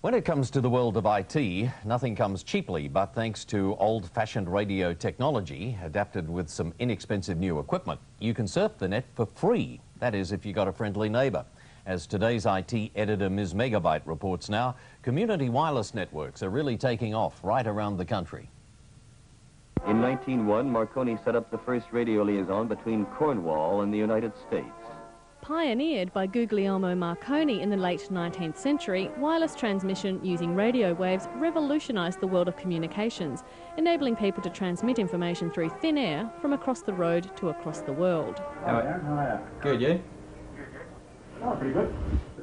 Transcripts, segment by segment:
When it comes to the world of IT, nothing comes cheaply, but thanks to old-fashioned radio technology, adapted with some inexpensive new equipment, you can surf the net for free. That is, if you got a friendly neighbour. As today's IT editor, Ms. Megabyte, reports now, community wireless networks are really taking off right around the country. In 1901, Marconi set up the first radio liaison between Cornwall and the United States. Pioneered by Guglielmo Marconi in the late 19th century, wireless transmission using radio waves revolutionised the world of communications, enabling people to transmit information through thin air from across the road to across the world. How are you? Good, you? Oh, pretty good.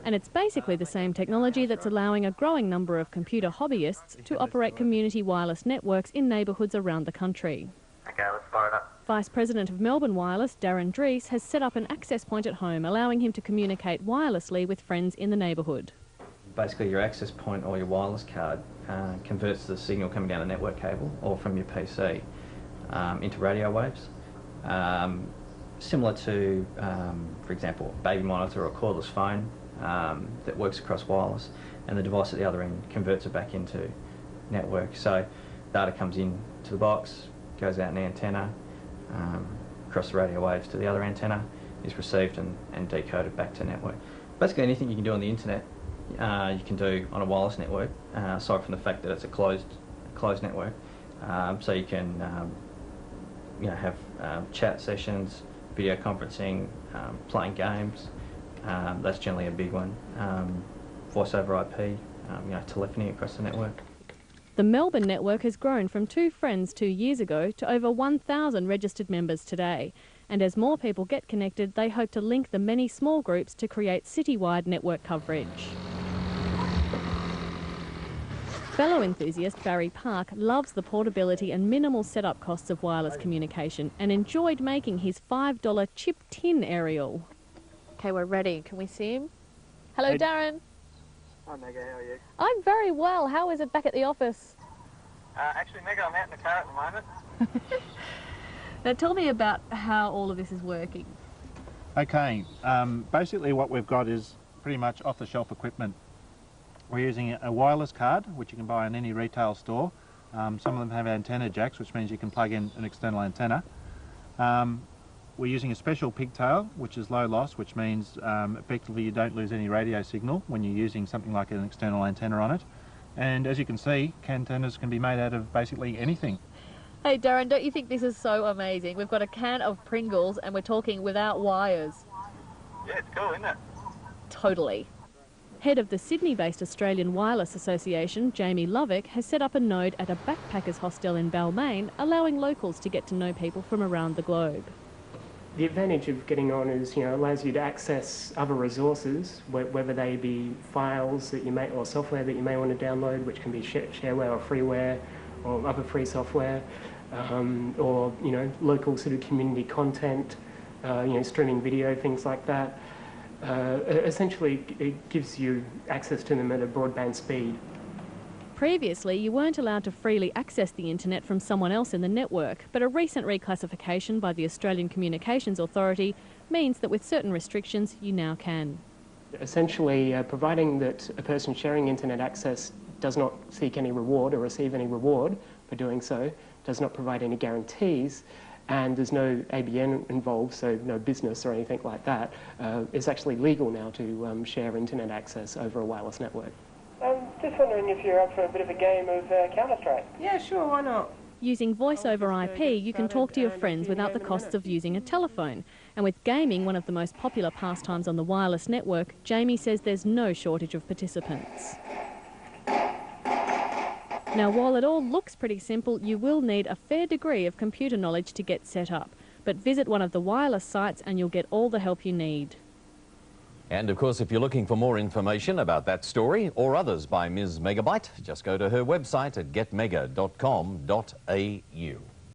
And it's basically the same technology that's allowing a growing number of computer hobbyists to operate community wireless networks in neighbourhoods around the country. Okay, let's fire it up. Vice President of Melbourne Wireless, Darren Dries, has set up an access point at home, allowing him to communicate wirelessly with friends in the neighbourhood. Basically, your access point or your wireless card converts the signal coming down a network cable or from your PC into radio waves. Similar to, for example, a baby monitor or a cordless phone that works across wireless, and the device at the other end converts it back into network. So data comes in to the box, goes out an antenna, across the radio waves to the other antenna, is received and decoded back to network. Basically anything you can do on the internet, you can do on a wireless network, aside from the fact that it's a closed network. So you can have chat sessions, video conferencing, playing games. That's generally a big one. Voice over IP, telephony across the network. The Melbourne network has grown from 2 friends 2 years ago to over 1,000 registered members today. And as more people get connected, they hope to link the many small groups to create citywide network coverage. Fellow enthusiast Barry Park loves the portability and minimal setup costs of wireless communication and enjoyed making his $5 chip tin aerial. Okay, we're ready. Can we see him? Hello, Hey. Darren. Hi, Mega, how are you? I'm very well. How is it back at the office? Actually, Mega, I'm out in the car at the moment. Now tell me about how all of this is working. Okay, basically what we've got is pretty much off-the-shelf equipment. We're using a wireless card, which you can buy in any retail store. Some of them have antenna jacks, which means you can plug in an external antenna. We're using a special pigtail, which is low loss, which means effectively you don't lose any radio signal when you're using something like an external antenna on it. And as you can see, antennas can be made out of basically anything. Hey, Darren, don't you think this is so amazing? We've got a can of Pringles and we're talking without wires. Yeah, it's cool, isn't it? Totally. Head of the Sydney-based Australian Wireless Association, Jamie Lovick, has set up a node at a backpackers hostel in Balmain, allowing locals to get to know people from around the globe. The advantage of getting on is, allows you to access other resources, whether they be files that you may, or software that you may want to download, which can be shareware or freeware or other free software, or local sort of community content, streaming video, things like that. Essentially, it gives you access to them at a broadband speed. Previously, you weren't allowed to freely access the internet from someone else in the network, but a recent reclassification by the Australian Communications Authority means that with certain restrictions, you now can. Essentially, providing that a person sharing internet access does not seek any reward or receive any reward for doing so, does not provide any guarantees, and there's no ABN involved, so no business or anything like that, it's actually legal now to share internet access over a wireless network. Just wondering if you're up for a bit of a game of Counter-Strike. Yeah, sure, why not? Using voice over IP, you can talk to your friends without the costs of using a telephone. And with gaming one of the most popular pastimes on the wireless network, Jamie says there's no shortage of participants. Now, while it all looks pretty simple, you will need a fair degree of computer knowledge to get set up. But visit one of the wireless sites and you'll get all the help you need. And of course, if you're looking for more information about that story or others by Ms. Megabyte, just go to her website at getmega.com.au.